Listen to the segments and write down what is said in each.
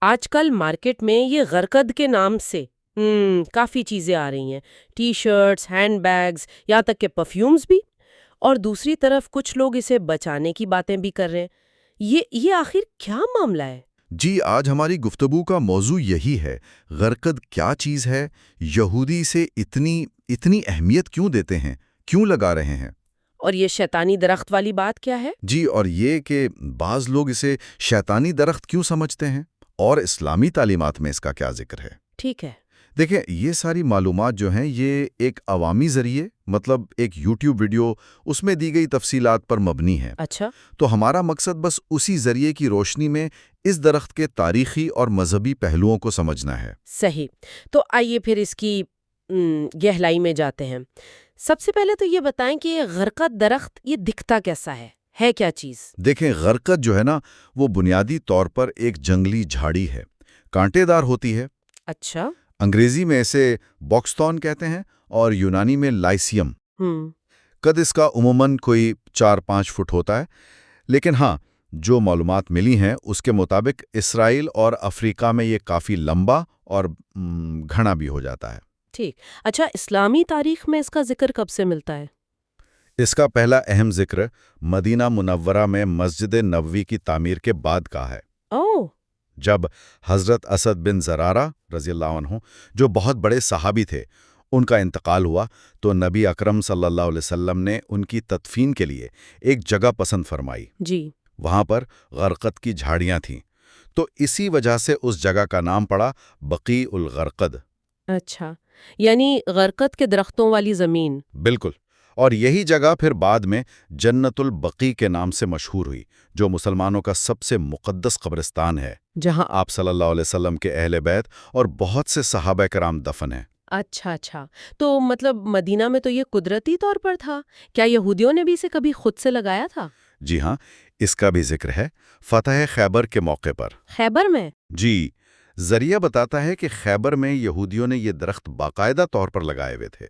آج کل مارکیٹ میں یہ غرقد کے نام سے کافی چیزیں آ رہی ہیں، ٹی شرٹس، ہینڈ بیگز، یہاں تک کہ پرفیومز بھی۔ اور دوسری طرف کچھ لوگ اسے بچانے کی باتیں بھی کر رہے ہیں۔ یہ آخر کیا معاملہ ہے؟ جی، آج ہماری گفتگو کا موضوع یہی ہے، غرقد کیا چیز ہے، یہودی اسے اتنی اہمیت کیوں دیتے ہیں، کیوں لگا رہے ہیں؟ اور یہ شیطانی درخت والی بات کیا ہے؟ جی، اور یہ کہ بعض لوگ اسے شیطانی درخت کیوں سمجھتے ہیں، اور اسلامی تعلیمات میں اس کا کیا ذکر ہے۔ ٹھیک ہے۔ دیکھیں، یہ ساری معلومات جو ہیں یہ ایک عوامی ذریعے، مطلب ایک یوٹیوب ویڈیو، اس میں دی گئی تفصیلات پر مبنی ہے۔ اچھا۔ تو ہمارا مقصد بس اسی ذریعے کی روشنی میں اس درخت کے تاریخی اور مذہبی پہلوؤں کو سمجھنا ہے۔ صحیح۔ تو آئیے پھر اس کی گہرائی میں جاتے ہیں۔ سب سے پہلے تو یہ بتائیں کہ یہ غرقد درخت یہ دکھتا کیسا ہے کیا چیز؟ دیکھیں، غرقد جو ہے نا، وہ بنیادی طور پر ایک جنگلی جھاڑی ہے، کانٹے دار ہوتی ہے۔ اچھا۔ انگریزی میں اسے باکستون کہتے ہیں اور یونانی میں لائسیم۔ قد اس کا عموماً کوئی 4-5 فٹ ہوتا ہے، لیکن ہاں، جو معلومات ملی ہیں اس کے مطابق اسرائیل اور افریقہ میں یہ کافی لمبا اور گھنا بھی ہو جاتا ہے۔ ٹھیک۔ اچھا، اسلامی تاریخ میں اس کا ذکر کب سے ملتا ہے؟ اس کا پہلا اہم ذکر مدینہ منورہ میں مسجد نبوی کی تعمیر کے بعد کا ہے۔ اوہ! جب حضرت اسد بن زرارہ رضی اللہ عنہ، جو بہت بڑے صحابی تھے، ان کا انتقال ہوا تو نبی اکرم صلی اللہ علیہ وسلم نے ان کی تدفین کے لیے ایک جگہ پسند فرمائی۔ جی۔ وہاں پر غرقد کی جھاڑیاں تھیں، تو اسی وجہ سے اس جگہ کا نام پڑا بقیع الغرقد۔ اچھا، یعنی غرقد کے درختوں والی زمین۔ بالکل، اور یہی جگہ پھر بعد میں جنت البقیع کے نام سے مشہور ہوئی، جو مسلمانوں کا سب سے مقدس قبرستان ہے، جہاں آپ صلی اللہ علیہ وسلم کے اہل بیت اور بہت سے صحابہ کرام دفن ہیں۔ اچھا، تو مطلب مدینہ میں تو یہ قدرتی طور پر تھا، کیا یہودیوں نے بھی اسے کبھی خود سے لگایا تھا؟ جی ہاں، اس کا بھی ذکر ہے فتح خیبر کے موقع پر۔ خیبر میں؟ جی، ذریعہ بتاتا ہے کہ خیبر میں یہودیوں نے یہ درخت باقاعدہ طور پر لگائے ہوئے تھے۔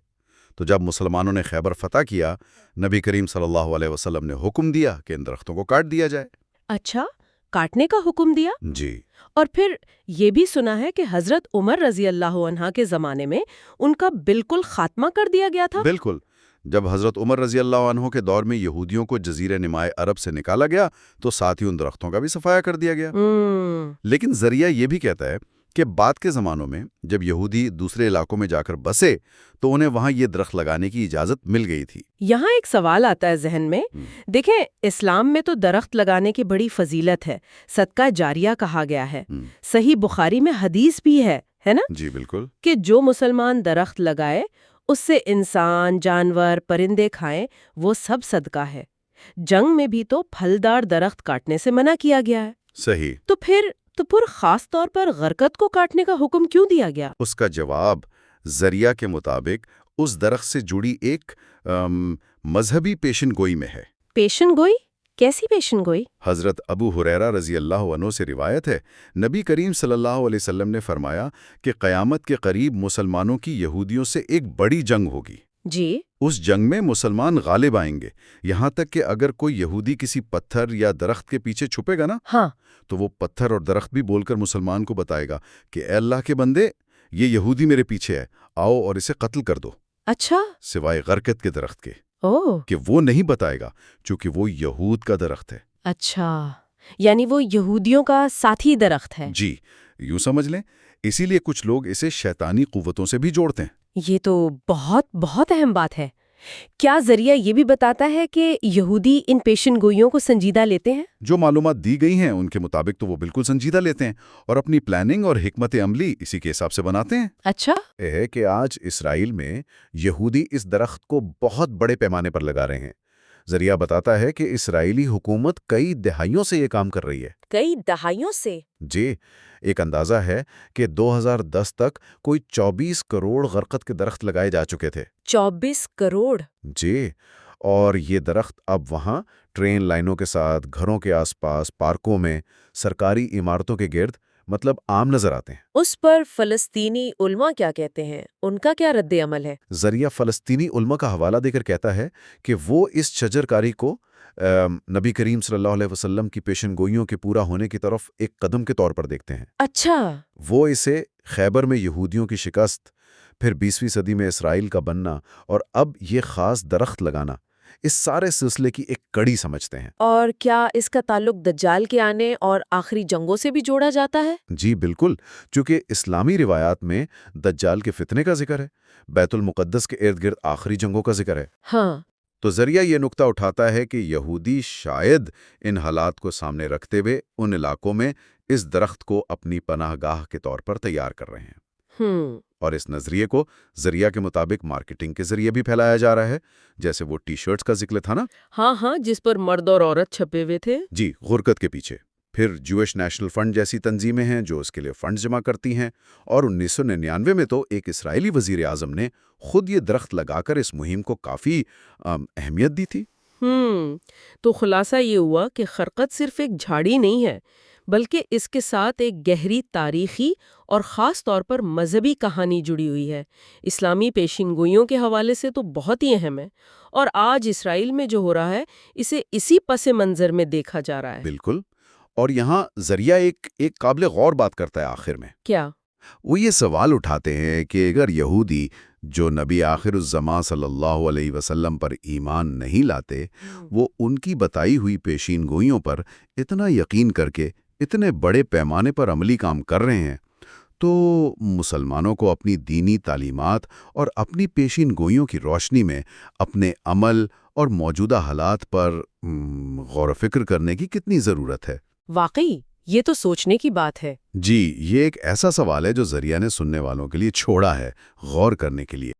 تو جب مسلمانوں نے خیبر فتح کیا، نبی کریم صلی اللہ علیہ وسلم نے حکم دیا کہ ان درختوں کو کاٹ دیا جائے۔ اچھا، کاٹنے کا حکم دیا؟ جی، اور پھر یہ بھی سنا ہے کہ حضرت عمر رضی اللہ عنہ کے زمانے میں ان کا بالکل خاتمہ کر دیا گیا تھا؟ بالکل۔ جب حضرت عمر رضی اللہ عنہ کے دور میں یہودیوں کو جزیرہ نمائے عرب سے نکالا گیا تو ساتھ ہی ان درختوں کا بھی صفایا کر دیا گیا۔ لیکن ذریعہ یہ بھی کہتا ہے کہ بعد کے زمانوں میں جب یہودی دوسرے علاقوں میں جا کر بسے تو انہیں وہاں یہ درخت لگانے کی اجازت مل گئی تھی۔ یہاں ایک سوال آتا ہے ذہن میں۔ دیکھیں، اسلام میں تو درخت لگانے کی بڑی فضیلت ہے، صدقہ جاریہ کہا گیا ہے۔ صحیح بخاری میں حدیث بھی ہے نا؟ جی بالکل، کہ جو مسلمان درخت لگائے اس سے انسان، جانور، پرندے کھائیں، وہ سب صدقہ ہے۔ جنگ میں بھی تو پھلدار درخت کاٹنے سے منع کیا گیا ہے۔ صحیح۔ تو پھر خاص طور پر غرقد کو کاٹنے کا حکم کیوں دیا گیا؟ اس کا جواب ذریعہ کے مطابق اس درخت سے جڑی ایک مذہبی پیشن گوئی میں ہے۔ پیشن گوئی؟ کیسی پیشن گوئی؟ حضرت ابو ہریرہ رضی اللہ عنہ سے روایت ہے، نبی کریم صلی اللہ علیہ وسلم نے فرمایا کہ قیامت کے قریب مسلمانوں کی یہودیوں سے ایک بڑی جنگ ہوگی۔ جی۔ اس جنگ میں مسلمان غالب آئیں گے، یہاں تک کہ اگر کوئی یہودی کسی پتھر یا درخت کے پیچھے چھپے گا نا، ہاں، تو وہ پتھر اور درخت بھی بول کر مسلمان کو بتائے گا کہ اے اللہ کے بندے، یہ یہودی میرے پیچھے ہے، آؤ اور اسے قتل کر دو۔ اچھا۔ سوائے غرقد کے درخت کے، اوہ، کہ وہ نہیں بتائے گا چونکہ وہ یہود کا درخت ہے۔ اچھا، یعنی وہ یہودیوں کا ساتھی درخت ہے۔ جی، یوں سمجھ لیں، اسی لیے کچھ لوگ اسے شیطانی قوتوں سے بھی جوڑتے ہیں۔ یہ تو بہت اہم بات ہے۔ کیا ذریعہ یہ بھی بتاتا ہے کہ یہودی ان پیشن گوئیوں کو سنجیدہ لیتے ہیں؟ جو معلومات دی گئی ہیں ان کے مطابق تو وہ بالکل سنجیدہ لیتے ہیں اور اپنی پلاننگ اور حکمت عملی اسی کے حساب سے بناتے ہیں۔ اچھا۔ یہ ہے کہ آج اسرائیل میں یہودی اس درخت کو بہت بڑے پیمانے پر لگا رہے ہیں۔ ذریعہ بتاتا ہے کہ اسرائیلی حکومت کئی دہائیوں سے یہ کام کر رہی ہے۔ کئی دہائیوں سے؟ جی، ایک اندازہ ہے کہ 2010 تک کوئی 24 کروڑ غرقد کے درخت لگائے جا چکے تھے۔ 24 کروڑ؟ جی، اور یہ درخت اب وہاں ٹرین لائنوں کے ساتھ، گھروں کے آس پاس، پارکوں میں، سرکاری عمارتوں کے گرد مطلب عام نظر آتے ہیں۔ اس پر فلسطینی علماء کیا کہتے ہیں؟ ان کا کیا رد عمل ہے؟ ذریعہ فلسطینی علماء کا حوالہ دے کر کہتا ہے کہ وہ اس شجر کاری کو نبی کریم صلی اللہ علیہ وسلم کی پیشن گوئیوں کے پورا ہونے کی طرف ایک قدم کے طور پر دیکھتے ہیں۔ اچھا۔ وہ اسے خیبر میں یہودیوں کی شکست، پھر 20ویں صدی میں اسرائیل کا بننا اور اب یہ خاص درخت لگانا، اس سارے سلسلے کی ایک کڑی سمجھتے ہیں۔ اور کیا اس کا تعلق دجال کے آنے اور آخری جنگوں سے بھی جوڑا جاتا ہے؟ جی بالکل، چونکہ اسلامی روایات میں دجال کے فتنے کا ذکر ہے، بیت المقدس کے ارد گرد آخری جنگوں کا ذکر ہے۔ ہاں۔ تو ذریعہ یہ نکتہ اٹھاتا ہے کہ یہودی شاید ان حالات کو سامنے رکھتے ہوئے ان علاقوں میں اس درخت کو اپنی پناہ گاہ کے طور پر تیار کر رہے ہیں۔ اور اس نظریے کو ذریعہ کے مطابق مارکیٹنگ کے ذریعے بھی پھیلایا جا رہا ہے، جیسے وہ ٹی شرٹس کا ذکر تھا نا۔ ہاں، جس پر مرد اور عورت چھپے ہوئے تھے۔ جی، غرقت کے پیچھے۔ پھر جوش نیشنل فنڈ جیسی تنظیمیں ہیں جو اس کے لیے فنڈز جمع کرتی ہیں، اور 1999 میں تو ایک اسرائیلی وزیر اعظم نے خود یہ درخت لگا کر اس مہم کو کافی اہمیت دی تھی۔ تو خلاصہ یہ ہوا کہ خرقت صرف ایک جھاڑی نہیں ہے، بلکہ اس کے ساتھ ایک گہری تاریخی اور خاص طور پر مذہبی کہانی جڑی ہوئی ہے۔ اسلامی پیشین گوئیوں کے حوالے سے تو بہت ہی اہم ہے، اور آج اسرائیل میں جو ہو رہا ہے اسے اسی پس منظر میں دیکھا جا رہا ہے۔ بالکل، اور یہاں ذریعہ ایک قابل غور بات کرتا ہے آخر میں۔ کیا؟ وہ یہ سوال اٹھاتے ہیں کہ اگر یہودی جو نبی آخر الزماں صلی اللہ علیہ وسلم پر ایمان نہیں لاتے، وہ ان کی بتائی ہوئی پیشین گوئیوں پر اتنا یقین کر کے اتنے بڑے پیمانے پر عملی کام کر رہے ہیں، تو مسلمانوں کو اپنی دینی تعلیمات اور اپنی پیشین گوئیوں کی روشنی میں اپنے عمل اور موجودہ حالات پر غور و فکر کرنے کی کتنی ضرورت ہے؟ واقعی یہ تو سوچنے کی بات ہے۔ جی، یہ ایک ایسا سوال ہے جو ذریعہ نے سننے والوں کے لیے چھوڑا ہے غور کرنے کے لیے۔